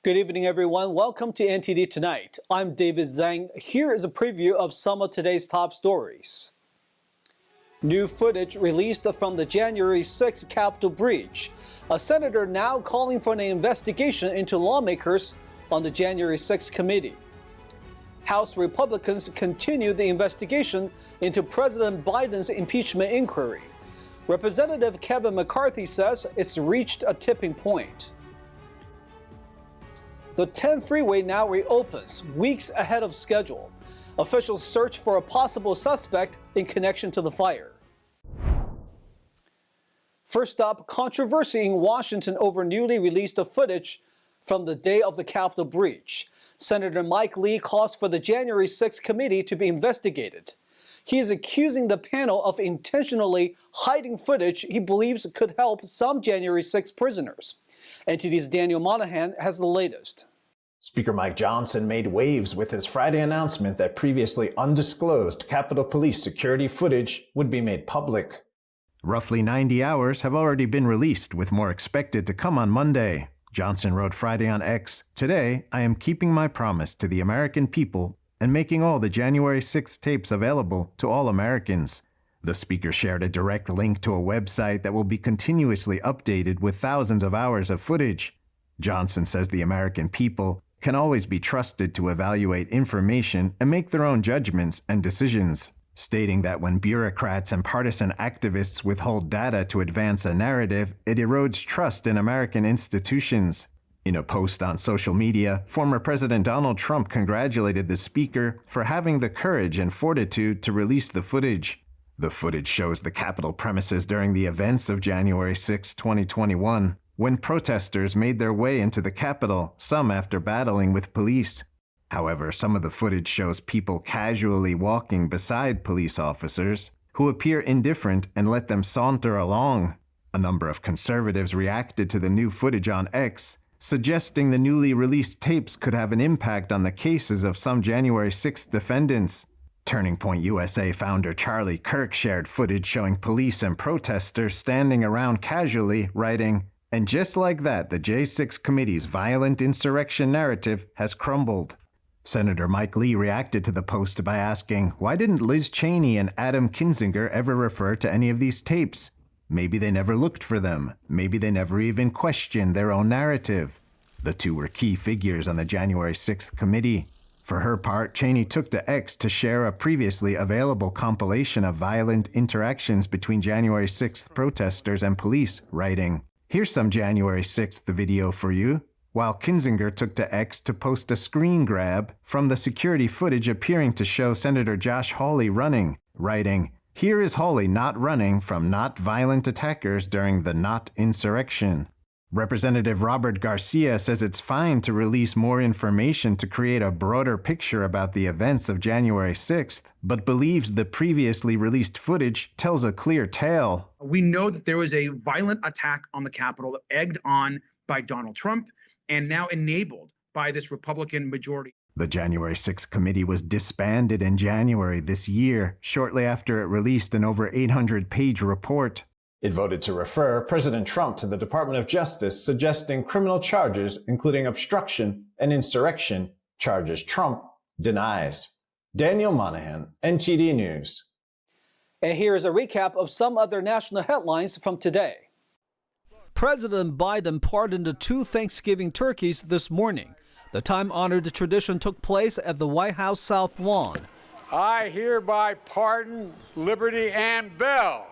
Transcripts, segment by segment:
Good evening, everyone. Welcome to NTD Tonight. I'm David Zhang. Here is a preview of some of today's top stories. New footage released from the January 6 Capitol breach. A senator now calling for an investigation into lawmakers on the January 6 committee. House Republicans continue the investigation into President Biden's impeachment inquiry. Representative Kevin McCarthy says it's reached a tipping point. The 10 freeway now reopens, weeks ahead of schedule. Officials search for a possible suspect in connection to the fire. First up, controversy in Washington over newly released footage from the day of the Capitol breach. Senator Mike Lee calls for the January 6 committee to be investigated. He is accusing the panel of intentionally hiding footage he believes could help some January 6 prisoners. NTD's Daniel Monahan has the latest. Speaker Mike Johnson made waves with his Friday announcement that previously undisclosed Capitol Police security footage would be made public. Roughly 90 hours have already been released, with more expected to come on Monday. Johnson wrote Friday on X, "Today, I am keeping my promise to the American people and making all the January 6 tapes available to all Americans." The speaker shared a direct link to a website that will be continuously updated with thousands of hours of footage. Johnson says the American people can always be trusted to evaluate information and make their own judgments and decisions, stating that when bureaucrats and partisan activists withhold data to advance a narrative, it erodes trust in American institutions. In a post on social media, former President Donald Trump congratulated the speaker for having the courage and fortitude to release the footage. The footage shows the Capitol premises during the events of January 6, 2021, when protesters made their way into the Capitol, some after battling with police. However, some of the footage shows people casually walking beside police officers who appear indifferent and let them saunter along. A number of conservatives reacted to the new footage on X, suggesting the newly released tapes could have an impact on the cases of some January 6 defendants. Turning Point USA founder Charlie Kirk shared footage showing police and protesters standing around casually, writing, "And just like that, the J6 committee's violent insurrection narrative has crumbled." Senator Mike Lee reacted to the post by asking, why didn't Liz Cheney and Adam Kinzinger ever refer to any of these tapes? Maybe they never looked for them. Maybe they never even questioned their own narrative. The two were key figures on the January 6th committee. For her part, Cheney took to X to share a previously available compilation of violent interactions between January 6th protesters and police, writing, "Here's some January 6th video for you," while Kinzinger took to X to post a screen grab from the security footage appearing to show Senator Josh Hawley running, writing, "Here is Hawley not running from not violent attackers during the not insurrection." Representative Robert Garcia says it's fine to release more information to create a broader picture about the events of January 6th, but believes the previously released footage tells a clear tale. We know that there was a violent attack on the Capitol, egged on by Donald Trump and now enabled by this Republican majority. The January 6th committee was disbanded in January this year, shortly after it released an over 800-page report. It voted to refer President Trump to the Department of Justice, suggesting criminal charges, including obstruction and insurrection, charges Trump denies. Daniel Monahan, NTD News. And here is a recap of some other national headlines from today. President Biden pardoned 2 Thanksgiving turkeys this morning. The time-honored tradition took place at the White House South Lawn. I hereby pardon Liberty and Bell.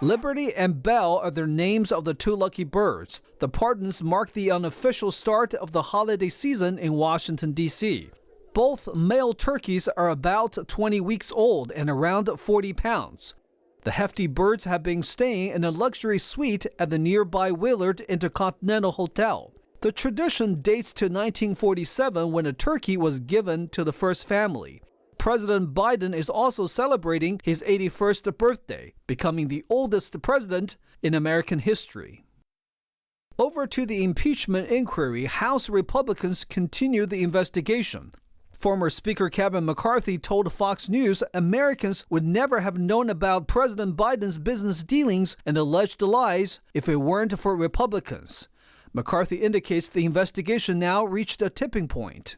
Liberty and Bell are the names of the 2 lucky birds. The pardons mark the unofficial start of the holiday season in Washington, D.C. Both male turkeys are about 20 weeks old and around 40 pounds. The hefty birds have been staying in a luxury suite at the nearby Willard Intercontinental Hotel. The tradition dates to 1947 when a turkey was given to the first family. President Biden is also celebrating his 81st birthday, becoming the oldest president in American history. Over to the impeachment inquiry, House Republicans continue the investigation. Former Speaker Kevin McCarthy told Fox News Americans would never have known about President Biden's business dealings and alleged lies if it weren't for Republicans. McCarthy indicates the investigation now reached a tipping point.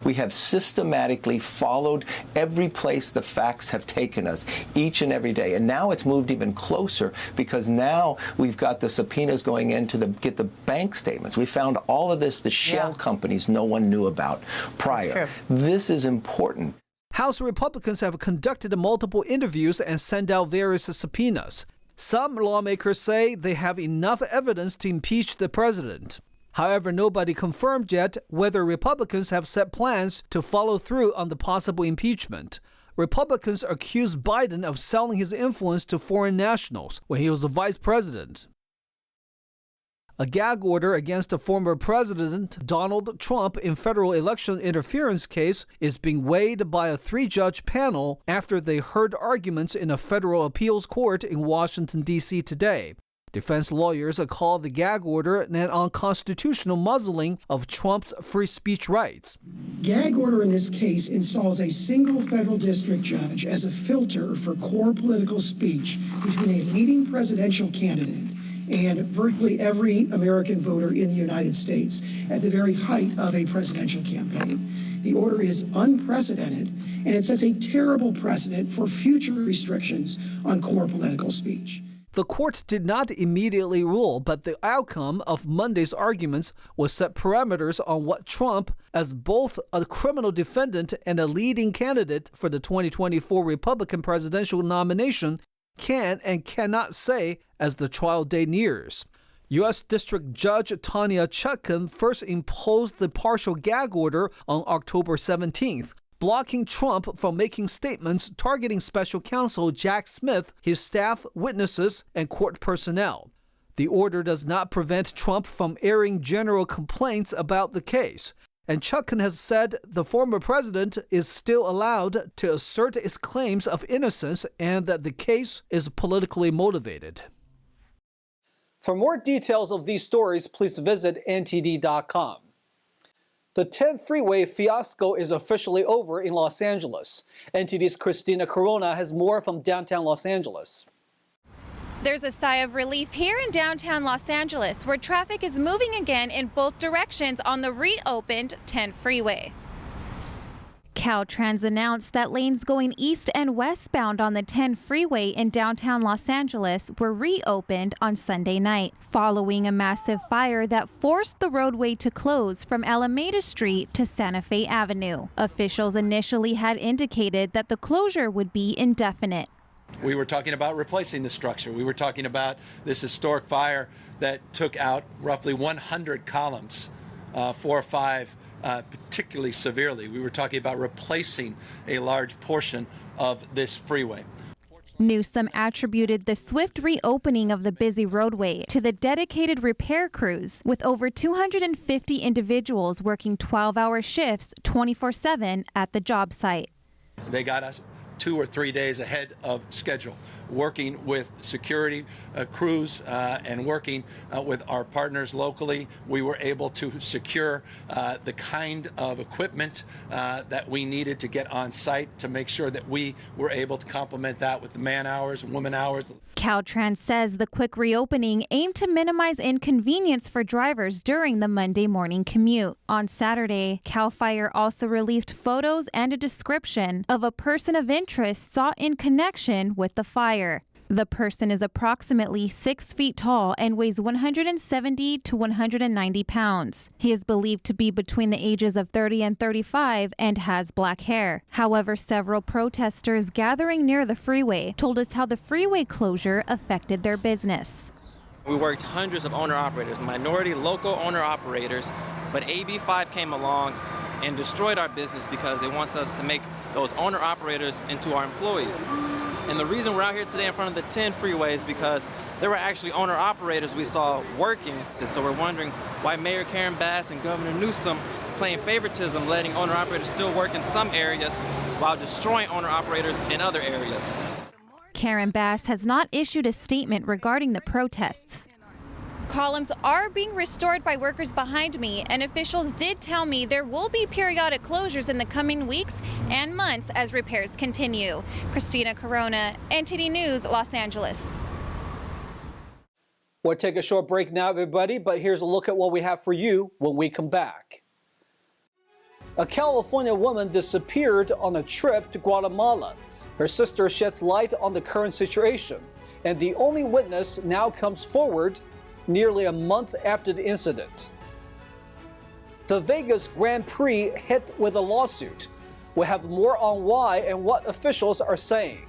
We have systematically followed every place the facts have taken us each and every day. And now it's moved even closer because now we've got the subpoenas going in to get the bank statements. We found all of this, the shell companies no one knew about prior. This is important. House Republicans have conducted multiple interviews and sent out various subpoenas. Some lawmakers say they have enough evidence to impeach the president. However, nobody confirmed yet whether Republicans have set plans to follow through on the possible impeachment. Republicans accuse Biden of selling his influence to foreign nationals when he was the vice president. A gag order against the former president, Donald Trump, in federal election interference case is being weighed by a 3-judge panel after they heard arguments in a federal appeals court in Washington, D.C. today. Defense lawyers call the gag order an unconstitutional muzzling of Trump's free speech rights. Gag order in this case installs a single federal district judge as a filter for core political speech between a leading presidential candidate and virtually every American voter in the United States at the very height of a presidential campaign. The order is unprecedented, and it sets a terrible precedent for future restrictions on core political speech. The court did not immediately rule, but the outcome of Monday's arguments was set parameters on what Trump, as both a criminal defendant and a leading candidate for the 2024 Republican presidential nomination, can and cannot say as the trial day nears. U.S. District Judge Tanya Chutkan first imposed the partial gag order on October 17th, blocking Trump from making statements targeting special counsel Jack Smith, his staff, witnesses, and court personnel. The order does not prevent Trump from airing general complaints about the case, and Chutkan has said the former president is still allowed to assert his claims of innocence and that the case is politically motivated. For more details of these stories, please visit NTD.com. The 10th Freeway fiasco is officially over in Los Angeles. NTD's Christina Corona has more from downtown Los Angeles. There's a sigh of relief here in downtown Los Angeles, where traffic is moving again in both directions on the reopened 10th Freeway. Caltrans announced that lanes going east and westbound on the 10 freeway in downtown Los Angeles were reopened on Sunday night, following a massive fire that forced the roadway to close from Alameda Street to Santa Fe Avenue. Officials initially had indicated that the closure would be indefinite. We were talking about replacing the structure. We were talking about this historic fire that took out roughly 100 columns, 4 or 5 particularly severely. We were talking about replacing a large portion of this freeway. Newsom attributed the swift reopening of the busy roadway to the dedicated repair crews, with over 250 individuals working 12-hour shifts 24/7 at the job site. They got us 2 or 3 days ahead of schedule, working with security crews and working with our partners locally. We were able to secure the kind of equipment that we needed to get on site to make sure that we were able to complement that with the man hours and woman hours. Caltrans says the quick reopening aimed to minimize inconvenience for drivers during the Monday morning commute. On Saturday, CAL FIRE also released photos and a description of a person of interest sought in connection with the fire. The person is approximately 6 feet tall and weighs 170 to 190 pounds. He is believed to be between the ages of 30 and 35 and has black hair. However, several protesters gathering near the freeway told us how the freeway closure affected their business. We worked hundreds of owner-operators, minority local owner-operators, but AB5 came along and destroyed our business because it wants us to make those owner-operators into our employees. And the reason we're out here today in front of the 10 freeway is because there were actually owner-operators we saw working. So we're wondering why Mayor Karen Bass and Governor Newsom playing favoritism, letting owner-operators still work in some areas while destroying owner-operators in other areas. Karen Bass has not issued a statement regarding the protests. Columns are being restored by workers behind me, and officials did tell me there will be periodic closures in the coming weeks and months as repairs continue. Christina Corona, NTD News, Los Angeles. We'll take a short break now, everybody, but here's a look at what we have for you when we come back. A California woman disappeared on a trip to Guatemala. Her sister sheds light on the current situation, and the only witness now comes forward nearly a month after the incident. The Vegas Grand Prix hit with a lawsuit. We'll have more on why and what officials are saying.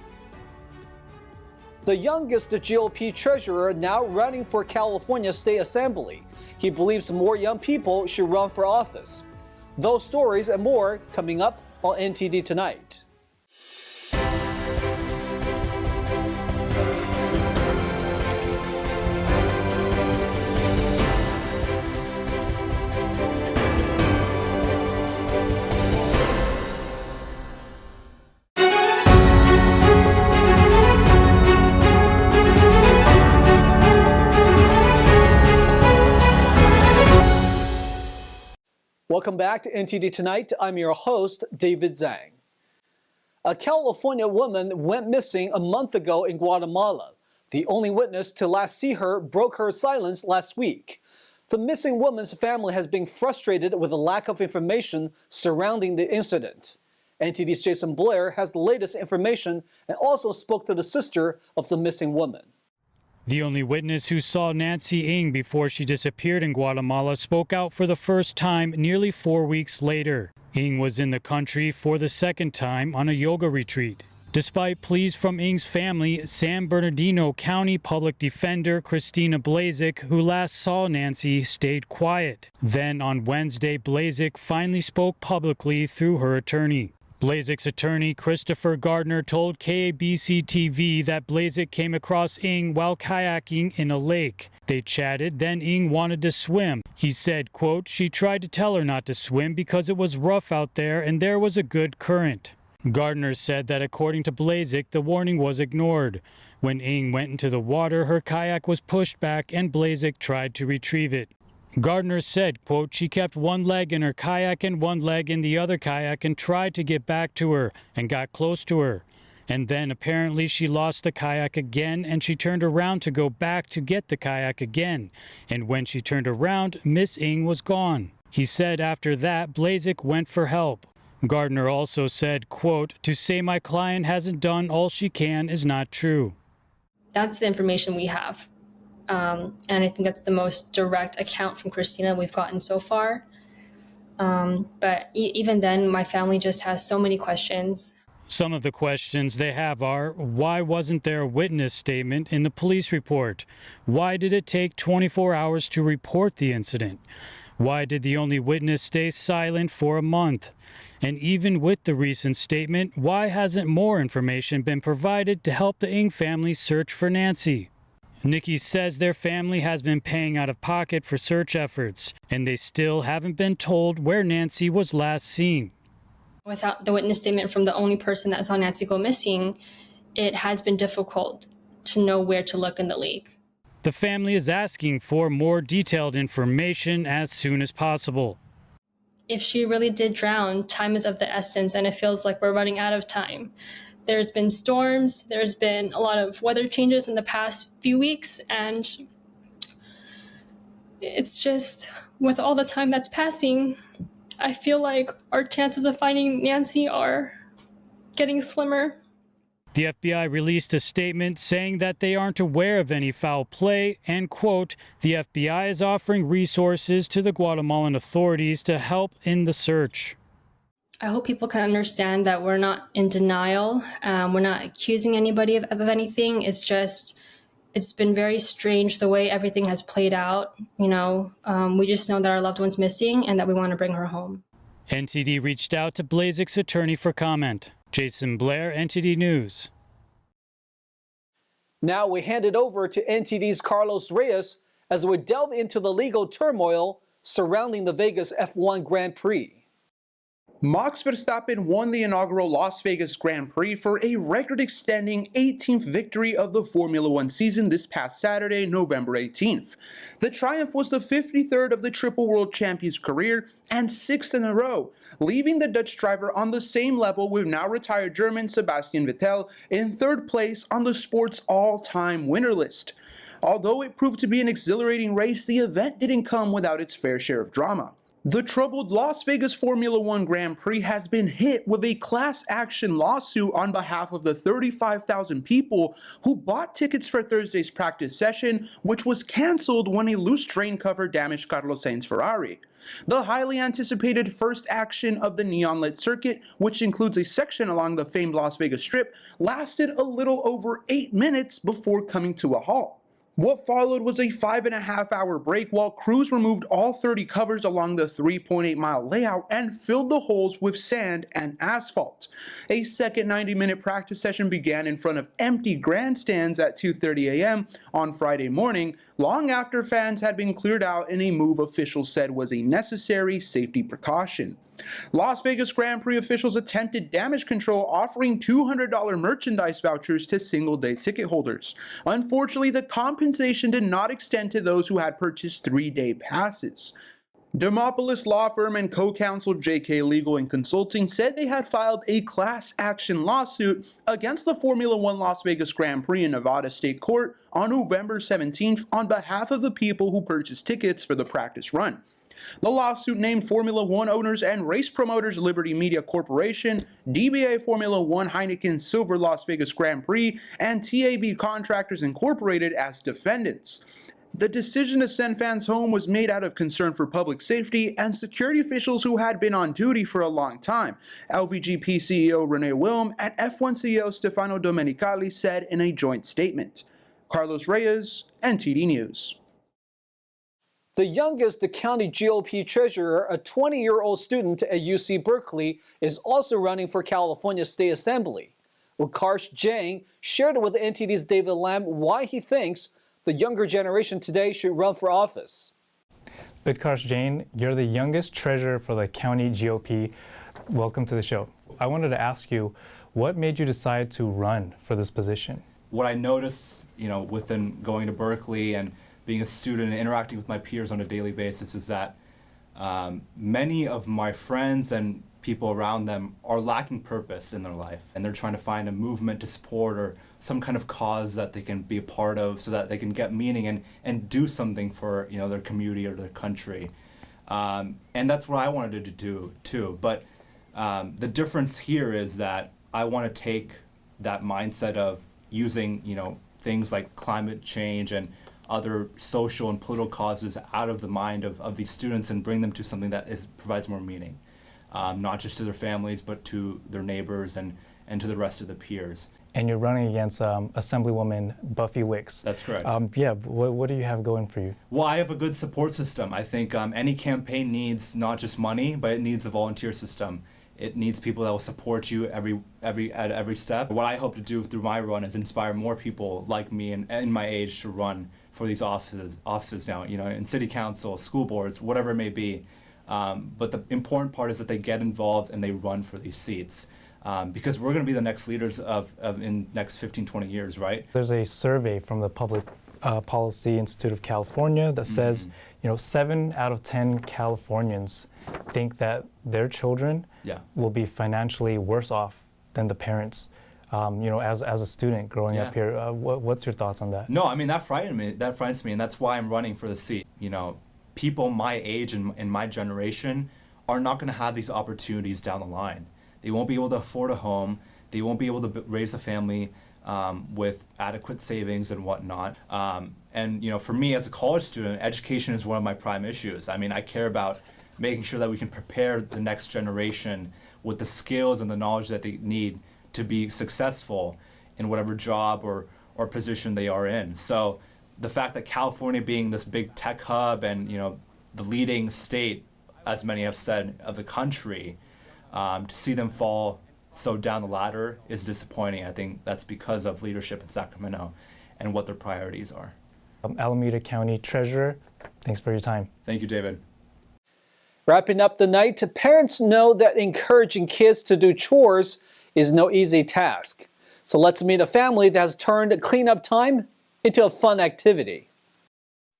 The youngest GOP Treasurer now running for California State Assembly. He believes more young people should run for office. Those stories and more coming up on NTD Tonight. Welcome back to NTD Tonight. I'm your host, David Zhang. A California woman went missing a month ago in Guatemala. The only witness to last see her broke her silence last week. The missing woman's family has been frustrated with the lack of information surrounding the incident. NTD's Jason Blair has the latest information and also spoke to the sister of the missing woman. The only witness who saw Nancy Ng before she disappeared in Guatemala spoke out for the first time nearly 4 weeks later. Ng was in the country for the second time on a yoga retreat. Despite pleas from Ng's family, San Bernardino County Public Defender Christina Blazek, who last saw Nancy, stayed quiet. Then on Wednesday, Blazek finally spoke publicly through her attorney. Blazek's attorney, Christopher Gardner, told KABC-TV that Blazek came across Ng while kayaking in a lake. They chatted, then Ng wanted to swim. He said, quote, "She tried to tell her not to swim because it was rough out there and there was a good current." Gardner said that according to Blazek, the warning was ignored. When Ng went into the water, her kayak was pushed back and Blazek tried to retrieve it. Gardner said, quote, "She kept one leg in her kayak and one leg in the other kayak and tried to get back to her and got close to her. And then apparently she lost the kayak again and she turned around to go back to get the kayak again. And when she turned around, Miss Ng was gone." He said after that, Blazek went for help. Gardner also said, quote, "To say my client hasn't done all she can is not true." That's the information we have. And I think that's the most direct account from Christina we've gotten so far. But even then, my family just has so many questions. Some of the questions they have are, why wasn't there a witness statement in the police report? Why did it take 24 hours to report the incident? Why did the only witness stay silent for a month? And even with the recent statement, why hasn't more information been provided to help the Ng family search for Nancy? Nikki says their family has been paying out of pocket for search efforts, and they still haven't been told where Nancy was last seen. Without the witness statement from the only person that saw Nancy go missing, it has been difficult to know where to look in the lake. The family is asking for more detailed information as soon as possible. If she really did drown, time is of the essence, and it feels like we're running out of time. There's been storms, there's been a lot of weather changes in the past few weeks, and it's just, with all the time that's passing, I feel like our chances of finding Nancy are getting slimmer. The FBI released a statement saying that they aren't aware of any foul play and, quote, "The FBI is offering resources to the Guatemalan authorities to help in the search." I hope people can understand that we're not in denial. We're not accusing anybody of anything. It's just, it's been very strange the way everything has played out. You know, we just know that our loved one's missing and that we want to bring her home. NTD reached out to Blazek's attorney for comment. Jason Blair, NTD News. Now we hand it over to NTD's Carlos Reyes as we delve into the legal turmoil surrounding the Vegas F1 Grand Prix. Max Verstappen won the inaugural Las Vegas Grand Prix for a record-extending 18th victory of the Formula One season this past Saturday, November 18th. The triumph was the 53rd of the Triple World Champion's career and 6th in a row, leaving the Dutch driver on the same level with now retired German Sebastian Vettel in 3rd place on the sport's all-time winner list. Although it proved to be an exhilarating race, the event didn't come without its fair share of drama. The troubled Las Vegas Formula One Grand Prix has been hit with a class action lawsuit on behalf of the 35,000 people who bought tickets for Thursday's practice session, which was canceled when a loose train cover damaged Carlos Sainz's Ferrari. The highly anticipated first action of the neon-lit circuit, which includes a section along the famed Las Vegas Strip, lasted a little over 8 minutes before coming to a halt. What followed was a 5.5-hour break while crews removed all 30 covers along the 3.8-mile layout and filled the holes with sand and asphalt. A second 90-minute practice session began in front of empty grandstands at 2:30 a.m. on Friday morning, long after fans had been cleared out in a move officials said was a necessary safety precaution. Las Vegas Grand Prix officials attempted damage control, offering $200 merchandise vouchers to single-day ticket holders. Unfortunately, the compensation did not extend to those who had purchased 3-day passes. Demopoulos law firm and co-counsel JK Legal and Consulting said they had filed a class action lawsuit against the Formula One Las Vegas Grand Prix in Nevada State Court on November 17th on behalf of the people who purchased tickets for the practice run. The lawsuit named Formula One owners and race promoters Liberty Media Corporation, DBA Formula One Heineken Silver Las Vegas Grand Prix, and TAB Contractors Incorporated as defendants. The decision to send fans home was made out of concern for public safety and security officials who had been on duty for a long time, LVGP CEO Renee Wilm and F1 CEO Stefano Domenicali said in a joint statement. Carlos Reyes, NTD News. The youngest county GOP treasurer, a 20-year-old student at UC Berkeley, is also running for California State Assembly. Utkarsh Jain shared with NTD's David Lamb why he thinks the younger generation today should run for office. Utkarsh Jain, you're the youngest treasurer for the county GOP. Welcome to the show. I wanted to ask you, what made you decide to run for this position? What I noticed, within going to Berkeley and being a student and interacting with my peers on a daily basis is that many of my friends and people around them are lacking purpose in their life, and they're trying to find a movement to support or some kind of cause that they can be a part of so that they can get meaning and do something for their community or their country. And that's what I wanted to do too. But the difference here is that I want to take that mindset of using things like climate change and other social and political causes out of the mind of these students and bring them to something that provides more meaning, not just to their families, but to their neighbors and to the rest of the peers. And you're running against Assemblywoman Buffy Wicks. That's correct. What do you have going for you? Well, I have a good support system. I think any campaign needs not just money, but it needs a volunteer system. It needs people that will support you at every step. What I hope to do through my run is inspire more people like me and in my age to run for these offices now, in city council, school boards, whatever it may be. But the important part is that they get involved and they run for these seats. Because we're going to be the next leaders in next 15, 20 years, right? There's a survey from the Public Policy Institute of California that says, 7 out of 10 Californians think that their children will be financially worse off than the parents. As a student growing up here, what's your thoughts on that? No, I mean, that frightens me, and that's why I'm running for the seat. People my age and my generation are not going to have these opportunities down the line. They won't be able to afford a home. They won't be able to raise a family with adequate savings and whatnot. And for me as a college student, education is one of my prime issues. I mean, I care about making sure that we can prepare the next generation with the skills and the knowledge that they need to be successful in whatever job or position they are in. So the fact that California being this big tech hub and the leading state, as many have said, of the country, to see them fall so down the ladder is disappointing. I think that's because of leadership in Sacramento and what their priorities are. Alameda County Treasurer, thanks for your time. Thank you, David. Wrapping up the night, parents know that encouraging kids to do chores is no easy task. So let's meet a family that has turned cleanup time into a fun activity.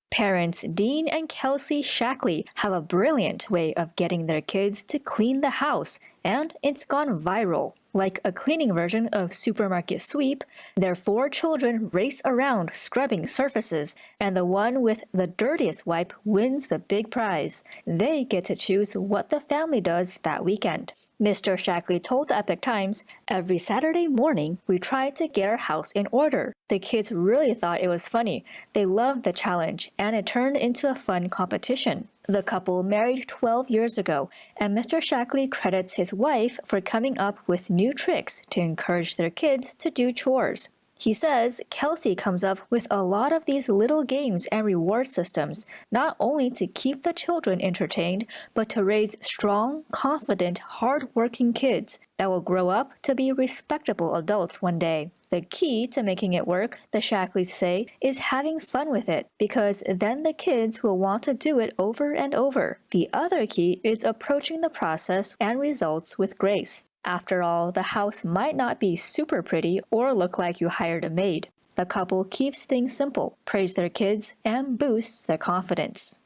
Parents Dean and Kelsey Shackley have a brilliant way of getting their kids to clean the house and it's gone viral. Like a cleaning version of Supermarket Sweep, their 4 children race around scrubbing surfaces, and the one with the dirtiest wipe wins the big prize. They get to choose what the family does that weekend. Mr. Shackley told the Epoch Times, "Every Saturday morning, we try to get our house in order. The kids really thought it was funny. They loved the challenge, and it turned into a fun competition." The couple married 12 years ago, and Mr. Shackley credits his wife for coming up with new tricks to encourage their kids to do chores. He says Kelsey comes up with a lot of these little games and reward systems, not only to keep the children entertained, but to raise strong, confident, hard-working kids that will grow up to be respectable adults one day. The key to making it work, the Shackleys say, is having fun with it, because then the kids will want to do it over and over. The other key is approaching the process and results with grace. After all, the house might not be super pretty or look like you hired a maid. The couple keeps things simple, praise their kids, and boosts their confidence.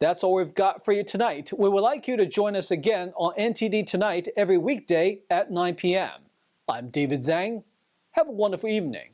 That's all we've got for you tonight. We would like you to join us again on NTD Tonight every weekday at 9 p.m. I'm David Zhang. Have a wonderful evening.